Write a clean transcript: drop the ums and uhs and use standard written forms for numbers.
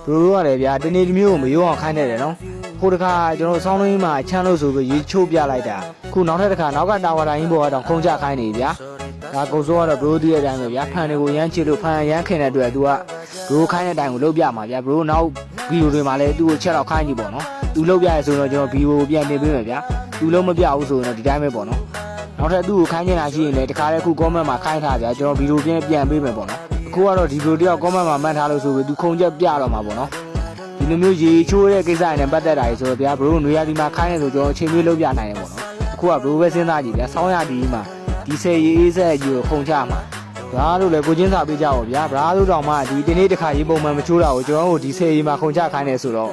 ဘရိုတို့ကလည်းဗျာတနေ့တစ်မျိုးကိုမရောအောင်ခိုင်းနေတယ်နော်ဟိုတခါကျွန်တော်ဆောင်းလုံးကြီးမှာချမ်းလို့ဆိုပြီးရေချိုးပြလိုက်တာခုနောက်ထပ်တစ်ခါနောက်ကတာဝါတိုင်းကြီးပေါ်ကတော့ခုံချခိုင်းနေဗျာဒါကုံစိုးကတော့ဘရိုတည်းတဲ့အတိုင်းပဲဗျာဖန်တွေကိုရမ်းချစ်လို့ဖန်ရမ်းခင်တဲ့အတွက်သူကဘရိုခိုင်းတဲ့အတိုင်းကိုလုပ်ပြမှာဗျာဘရိုနောက်ဗီဒီယိုတွေမှာလည်းသူ့ကိုချက်တော့ခိုင်းကြည့်ပေါ့နော်သူလုပ်ပြရဲဆိုတော့ကျွန်တော်ဗီဒီယိုပြန်တင်ပေးမယ်ဗျာသူလုံးမပြဘူးဆိုရင်တော့ဒီတိုင်းပဲပေါ့နော်နောက်ထပ်သူ့ကိုခိုင်းနေတာရှိရင်လည်းတခါတည်းခု comment မှာခိုင်းထားဗျာကျွန်တော်ဗီဒီယိုပြန်ပေးမယ်ပေါ့နော်အခုကတော့ဒီဗီဒီယိုတယောက် comment မှာမှတ်ထားလို့ဆိုပြီးသူခုံချက်ပြတော့မှာပေါ့နော်ဒီလိုမျိုးရေချိုးတဲ့ကိစ္စနဲ့ပတ်သက်တာကြီးဆိုတော့ဗျာဘရိုနွေရာသီမှာခိုင်းနေဆိုကျွန်တော်အချိန်လေးလုပ်ပြနိုင်တယ်ပေါ့နော်အခုကဘရိုပဲစဉ်းစားကြည့်ဗျာဆောင်းရတီမှာဒီဆယ်ရေအေးဆက်ကြီးကိုခုံချမှာဒါတို့လည်းကိုချင်းစာပေးကြပါဗျာဗလားတို့တောင်မှဒီနေ့တစ်ခါရေပုံမှန်မချိုးတာကိုကျွန်တော်တို့ဒီဆယ်ရေမှာခုံချခိုင်းနေဆိုတော့